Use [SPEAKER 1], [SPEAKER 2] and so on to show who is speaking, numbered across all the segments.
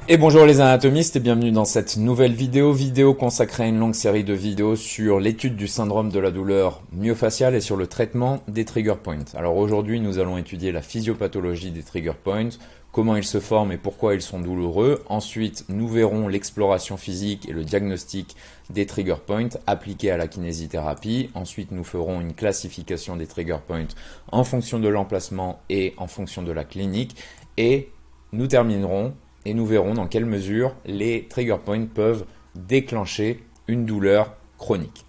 [SPEAKER 1] Et bonjour les anatomistes et bienvenue dans cette nouvelle vidéo consacrée à une longue série de vidéos sur l'étude du syndrome de la douleur myofaciale et sur le traitement des trigger points. Alors aujourd'hui nous allons étudier la physiopathologie des trigger points, comment ils se forment et pourquoi ils sont douloureux. Ensuite nous verrons l'exploration physique et le diagnostic des trigger points appliqués à la kinésithérapie. Ensuite nous ferons une classification des trigger points en fonction de l'emplacement et en fonction de la clinique. Et nous terminerons et nous verrons dans quelle mesure les trigger points peuvent déclencher une douleur chronique.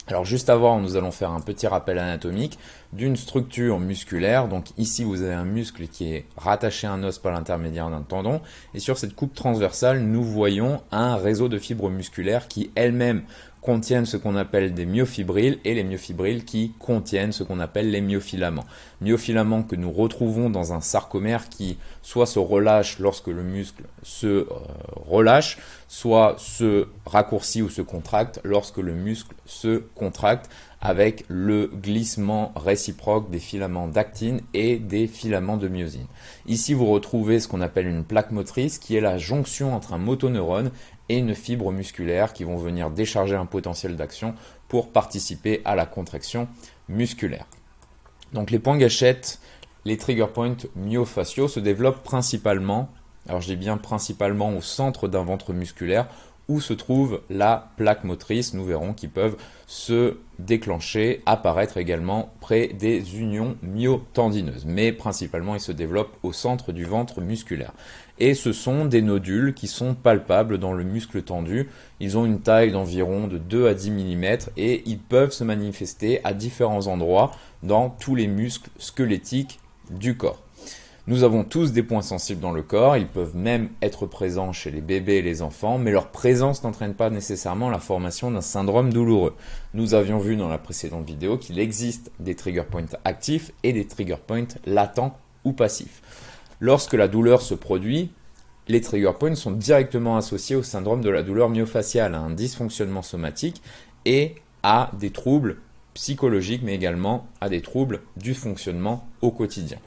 [SPEAKER 1] Alors juste avant, nous allons faire un petit rappel anatomique d'une structure musculaire. Donc ici, vous avez un muscle qui est rattaché à un os par l'intermédiaire d'un tendon. Et sur cette coupe transversale, nous voyons un réseau de fibres musculaires qui elles-mêmes contiennent ce qu'on appelle des myofibrilles et les myofibrilles qui contiennent ce qu'on appelle les myofilaments. Myofilaments que nous retrouvons dans un sarcomère qui soit se relâche lorsque le muscle se relâche, soit se raccourcit ou se contracte lorsque le muscle se contracte avec le glissement réciproque des filaments d'actine et des filaments de myosine. Ici, vous retrouvez ce qu'on appelle une plaque motrice qui est la jonction entre un motoneurone et une fibre musculaire qui vont venir décharger un potentiel d'action pour participer à la contraction musculaire. Donc les points gâchettes, les trigger points myofaciaux se développent principalement, alors je dis bien principalement au centre d'un ventre musculaire où se trouve la plaque motrice. Nous verrons qu'ils peuvent se déclencher, apparaître également près des unions myotendineuses. Mais principalement, ils se développent au centre du ventre musculaire. Et ce sont des nodules qui sont palpables dans le muscle tendu. Ils ont une taille d'environ de 2 à 10 mm et ils peuvent se manifester à différents endroits dans tous les muscles squelettiques du corps. Nous avons tous des points sensibles dans le corps, ils peuvent même être présents chez les bébés et les enfants, mais leur présence n'entraîne pas nécessairement la formation d'un syndrome douloureux. Nous avions vu dans la précédente vidéo qu'il existe des trigger points actifs et des trigger points latents ou passifs. Lorsque la douleur se produit, les trigger points sont directement associés au syndrome de la douleur myofaciale, à un dysfonctionnement somatique et à des troubles psychologiques, mais également à des troubles du fonctionnement au quotidien.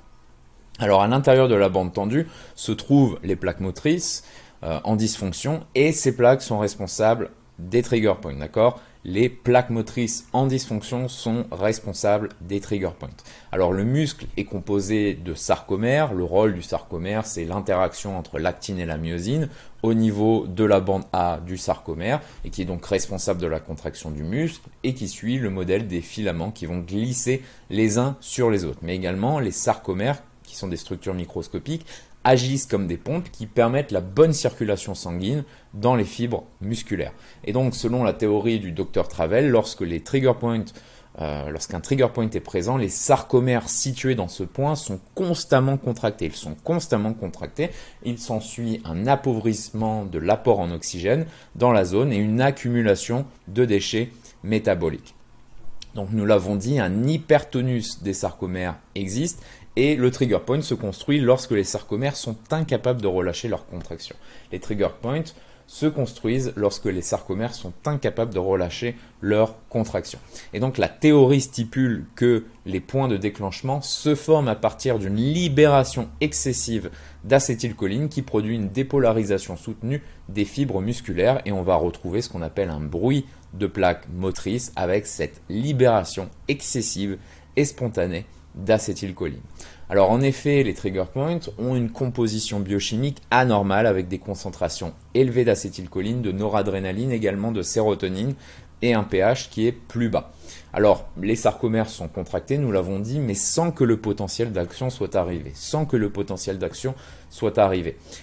[SPEAKER 1] Alors à l'intérieur de la bande tendue se trouvent les plaques motrices en dysfonction et ces plaques sont responsables des trigger points, d'accord ? Les plaques motrices en dysfonction sont responsables des trigger points. Alors le muscle est composé de sarcomères. Le rôle du sarcomère, c'est l'interaction entre l'actine et la myosine au niveau de la bande A du sarcomère et qui est donc responsable de la contraction du muscle et qui suit le modèle des filaments qui vont glisser les uns sur les autres. Mais également les sarcomères, qui sont des structures microscopiques, agissent comme des pompes qui permettent la bonne circulation sanguine dans les fibres musculaires. Et donc, selon la théorie du Dr Travell, lorsqu'un trigger point est présent, les sarcomères situés dans ce point sont constamment contractés. Ils sont constamment contractés. Il s'ensuit un appauvrissement de l'apport en oxygène dans la zone et une accumulation de déchets métaboliques. Donc, nous l'avons dit, un hypertonus des sarcomères existe. Et le trigger point se construit lorsque les sarcomères sont incapables de relâcher leur contraction. Les trigger points se construisent lorsque les sarcomères sont incapables de relâcher leur contraction. Et donc la théorie stipule que les points de déclenchement se forment à partir d'une libération excessive d'acétylcholine qui produit une dépolarisation soutenue des fibres musculaires et on va retrouver ce qu'on appelle un bruit de plaque motrice avec cette libération excessive et spontanée d'acétylcholine. Alors en effet, les trigger points ont une composition biochimique anormale avec des concentrations élevées d'acétylcholine, de noradrénaline, également de sérotonine et un pH qui est plus bas. Alors les sarcomères sont contractés, nous l'avons dit, mais sans que le potentiel d'action soit arrivé.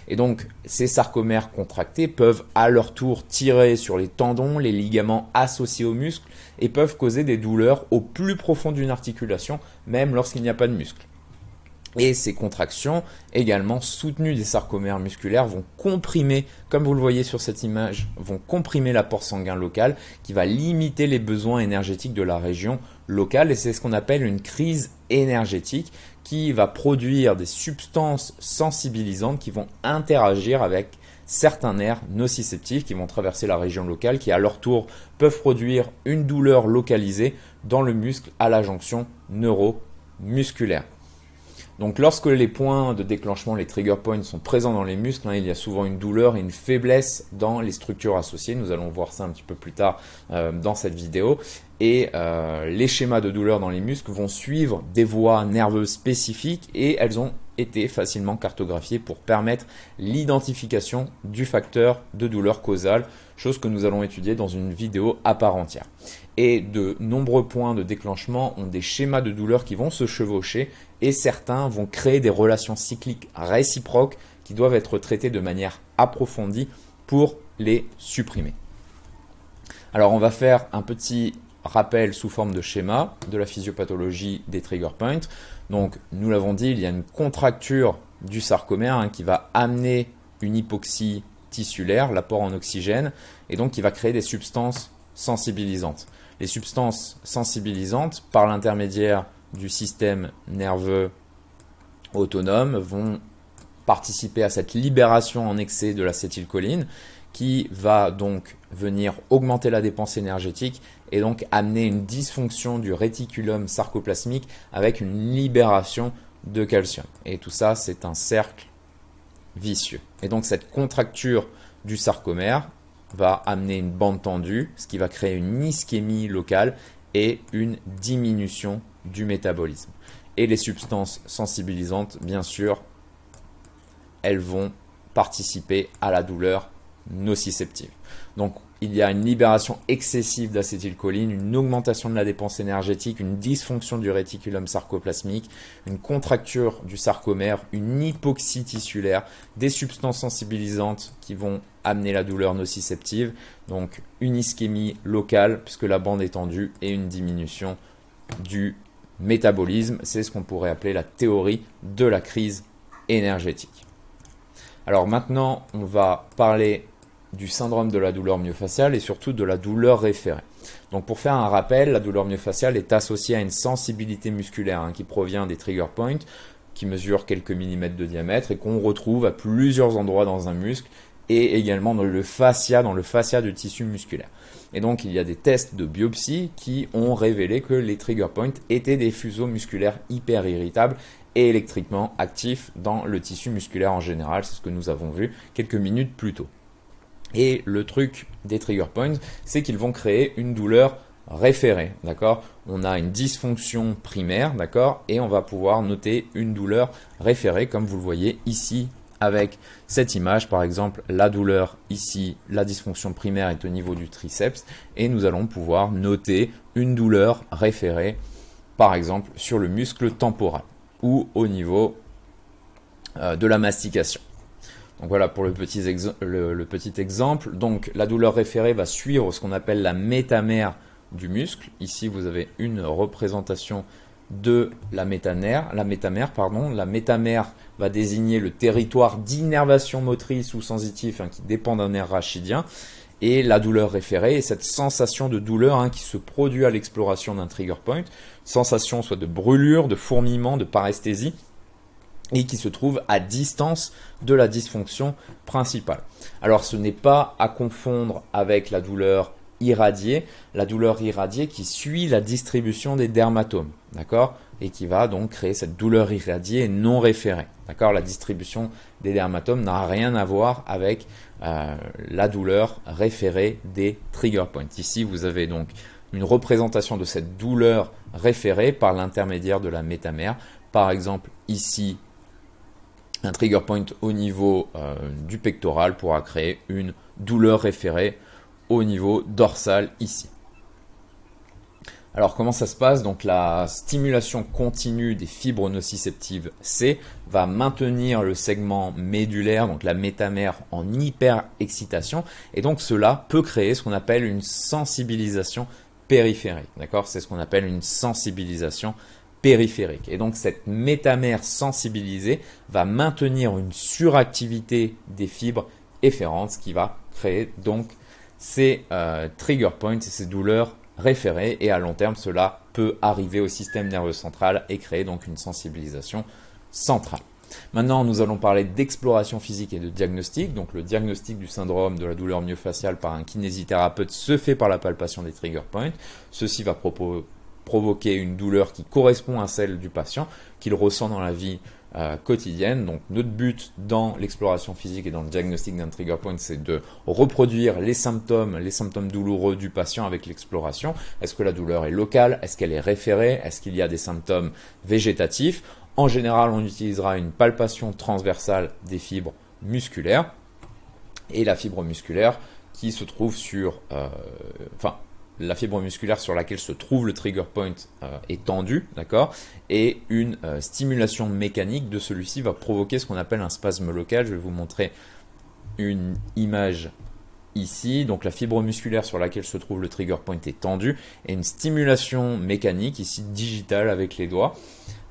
[SPEAKER 1] Et donc ces sarcomères contractés peuvent à leur tour tirer sur les tendons, les ligaments associés aux muscles et peuvent causer des douleurs au plus profond d'une articulation, même lorsqu'il n'y a pas de muscle. Et ces contractions, également soutenues des sarcomères musculaires, vont comprimer, comme vous le voyez sur cette image, vont comprimer l'apport sanguin local qui va limiter les besoins énergétiques de la région locale. Et c'est ce qu'on appelle une crise énergétique qui va produire des substances sensibilisantes qui vont interagir avec certains nerfs nociceptifs qui vont traverser la région locale qui à leur tour peuvent produire une douleur localisée dans le muscle à la jonction neuromusculaire. Donc lorsque les points de déclenchement, les trigger points sont présents dans les muscles, il y a souvent une douleur et une faiblesse dans les structures associées. Nous allons voir ça un petit peu plus tard dans cette vidéo. Et les schémas de douleur dans les muscles vont suivre des voies nerveuses spécifiques et elles ont été facilement cartographiées pour permettre l'identification du facteur de douleur causale, chose que nous allons étudier dans une vidéo à part entière. Et de nombreux points de déclenchement ont des schémas de douleur qui vont se chevaucher et certains vont créer des relations cycliques réciproques qui doivent être traitées de manière approfondie pour les supprimer. Alors on va faire un petit rappel sous forme de schéma de la physiopathologie des trigger points. Donc nous l'avons dit, il y a une contracture du sarcomère qui va amener une hypoxie tissulaire, l'apport en oxygène, et donc qui va créer des substances sensibilisantes. Les substances sensibilisantes, par l'intermédiaire du système nerveux autonome, vont participer à cette libération en excès de l'acétylcholine qui va donc venir augmenter la dépense énergétique et donc amener une dysfonction du réticulum sarcoplasmique avec une libération de calcium. Et tout ça, c'est un cercle vicieux. Et donc cette contracture du sarcomère va amener une bande tendue, ce qui va créer une ischémie locale et une diminution du métabolisme. Et les substances sensibilisantes, bien sûr, elles vont participer à la douleur nociceptive. Donc, il y a une libération excessive d'acétylcholine, une augmentation de la dépense énergétique, une dysfonction du réticulum sarcoplasmique, une contracture du sarcomère, une hypoxie tissulaire, des substances sensibilisantes qui vont amener la douleur nociceptive, donc une ischémie locale puisque la bande est tendue et une diminution du métabolisme. C'est ce qu'on pourrait appeler la théorie de la crise énergétique. Alors maintenant, on va parler du syndrome de la douleur myofaciale et surtout de la douleur référée. Donc pour faire un rappel, la douleur myofaciale est associée à une sensibilité musculaire qui provient des trigger points qui mesurent quelques millimètres de diamètre et qu'on retrouve à plusieurs endroits dans un muscle et également dans le fascia du tissu musculaire. Et donc il y a des tests de biopsie qui ont révélé que les trigger points étaient des fuseaux musculaires hyper irritables et électriquement actifs dans le tissu musculaire en général. C'est ce que nous avons vu quelques minutes plus tôt. Et le truc des trigger points, c'est qu'ils vont créer une douleur référée, d'accord? On a une dysfonction primaire, d'accord? Et on va pouvoir noter une douleur référée, comme vous le voyez ici avec cette image. Par exemple, la douleur ici, la dysfonction primaire est au niveau du triceps et nous allons pouvoir noter une douleur référée, par exemple, sur le muscle temporal ou au niveau de la mastication. Donc voilà pour le petit exemple. Donc la douleur référée va suivre ce qu'on appelle la métamère du muscle. Ici, vous avez une représentation de la métamère. La métamère va désigner le territoire d'innervation motrice ou sensitif qui dépend d'un nerf rachidien. Et la douleur référée est cette sensation de douleur qui se produit à l'exploration d'un trigger point. Sensation soit de brûlure, de fourmillement, de paresthésie, et qui se trouve à distance de la dysfonction principale. Alors ce n'est pas à confondre avec la douleur irradiée qui suit la distribution des dermatomes, d'accord, et qui va donc créer cette douleur irradiée non référée, d'accord. La distribution des dermatomes n'a rien à voir avec la douleur référée des trigger points. Ici, vous avez donc une représentation de cette douleur référée par l'intermédiaire de la métamère. Par exemple, ici, un trigger point au niveau du pectoral pourra créer une douleur référée au niveau dorsal ici. Alors comment ça se passe? Donc la stimulation continue des fibres nociceptives C va maintenir le segment médulaire, donc la métamère, en hyperexcitation, et donc cela peut créer ce qu'on appelle une sensibilisation périphérique. D'accord? C'est ce qu'on appelle une sensibilisation périphérique. Et donc cette métamère sensibilisée va maintenir une suractivité des fibres efférentes, ce qui va créer donc ces trigger points et ces douleurs référées. Et à long terme, cela peut arriver au système nerveux central et créer donc une sensibilisation centrale. Maintenant, nous allons parler d'exploration physique et de diagnostic. Donc le diagnostic du syndrome de la douleur myofaciale par un kinésithérapeute se fait par la palpation des trigger points. Ceci va provoquer une douleur qui correspond à celle du patient, qu'il ressent dans la vie quotidienne. Donc notre but dans l'exploration physique et dans le diagnostic d'un trigger point, c'est de reproduire les symptômes douloureux du patient avec l'exploration. Est-ce que la douleur est locale? Est-ce qu'elle est référée? Est-ce qu'il y a des symptômes végétatifs? En général, on utilisera une palpation transversale des fibres musculaires, et la fibre musculaire qui se trouve sur, la fibre musculaire sur laquelle se trouve le trigger point est tendue, d'accord, et une stimulation mécanique de celui-ci va provoquer ce qu'on appelle un spasme local. Je vais vous montrer une image ici. Donc la fibre musculaire sur laquelle se trouve le trigger point est tendue, et une stimulation mécanique, ici digitale avec les doigts,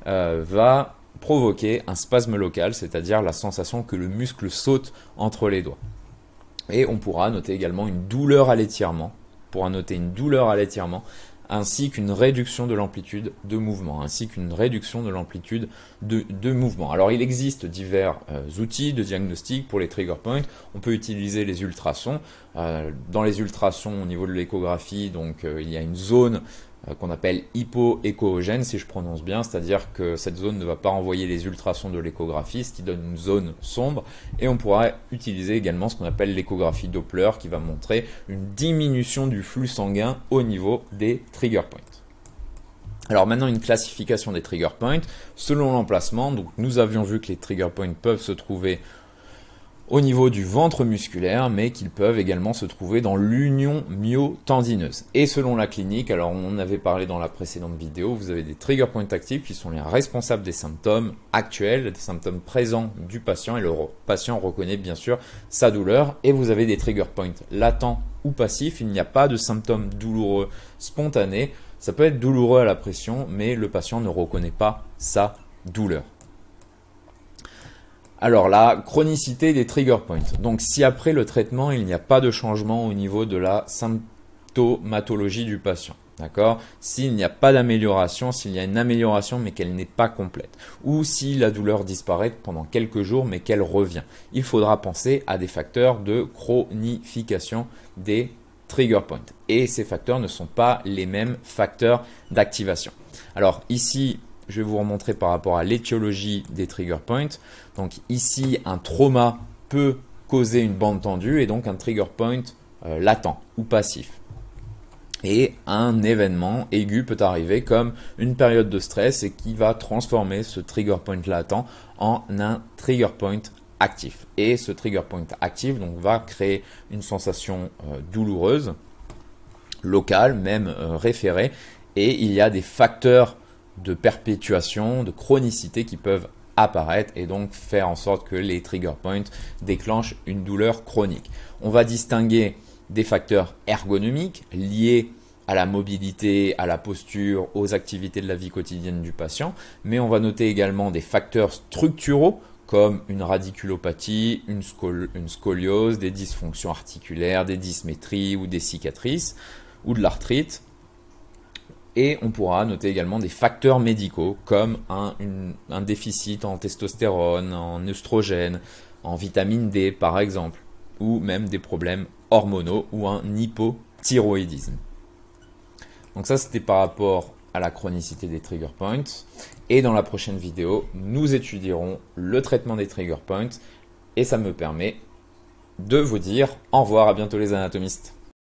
[SPEAKER 1] va provoquer un spasme local, c'est-à-dire la sensation que le muscle saute entre les doigts. Et on pourra noter également une douleur à l'étirement, ainsi qu'une réduction de l'amplitude de mouvement, Alors il existe divers outils de diagnostic pour les trigger points. On peut utiliser les ultrasons. Dans les ultrasons, au niveau de l'échographie, donc il y a une zone qu'on appelle hypoéchoogène, si je prononce bien, c'est-à-dire que cette zone ne va pas envoyer les ultrasons de l'échographie, ce qui donne une zone sombre. Et on pourra utiliser également ce qu'on appelle l'échographie Doppler, qui va montrer une diminution du flux sanguin au niveau des trigger points. Alors maintenant, une classification des trigger points selon l'emplacement. Donc nous avions vu que les trigger points peuvent se trouver au niveau du ventre musculaire, mais qu'ils peuvent également se trouver dans l'union myotendineuse. Et selon la clinique, alors on avait parlé dans la précédente vidéo, vous avez des trigger points actifs qui sont les responsables des symptômes actuels, des symptômes présents du patient, et le patient reconnaît bien sûr sa douleur. Et vous avez des trigger points latents ou passifs, il n'y a pas de symptômes douloureux spontanés. Ça peut être douloureux à la pression, mais le patient ne reconnaît pas sa douleur. Alors, la chronicité des trigger points. Donc, si après le traitement, il n'y a pas de changement au niveau de la symptomatologie du patient, d'accord? S'il n'y a pas d'amélioration, s'il y a une amélioration mais qu'elle n'est pas complète, ou si la douleur disparaît pendant quelques jours mais qu'elle revient, il faudra penser à des facteurs de chronification des trigger points. Et ces facteurs ne sont pas les mêmes facteurs d'activation. Alors, ici, je vais vous remontrer par rapport à l'étiologie des trigger points. Donc ici, un trauma peut causer une bande tendue et donc un trigger point latent ou passif. Et un événement aigu peut arriver comme une période de stress et qui va transformer ce trigger point latent en un trigger point actif. Et ce trigger point actif donc, va créer une sensation douloureuse, locale, même référée. Et il y a des facteurs de perpétuation, de chronicité qui peuvent apparaître et donc faire en sorte que les trigger points déclenchent une douleur chronique. On va distinguer des facteurs ergonomiques liés à la mobilité, à la posture, aux activités de la vie quotidienne du patient, mais on va noter également des facteurs structuraux comme une radiculopathie, une scoliose, des dysfonctions articulaires, des dysmétries ou des cicatrices ou de l'arthrite. Et on pourra noter également des facteurs médicaux comme un déficit en testostérone, en œstrogène, en vitamine D par exemple, ou même des problèmes hormonaux ou un hypothyroïdisme. Donc ça c'était par rapport à la chronicité des trigger points. Et dans la prochaine vidéo, nous étudierons le traitement des trigger points et ça me permet de vous dire au revoir, à bientôt les anatomistes.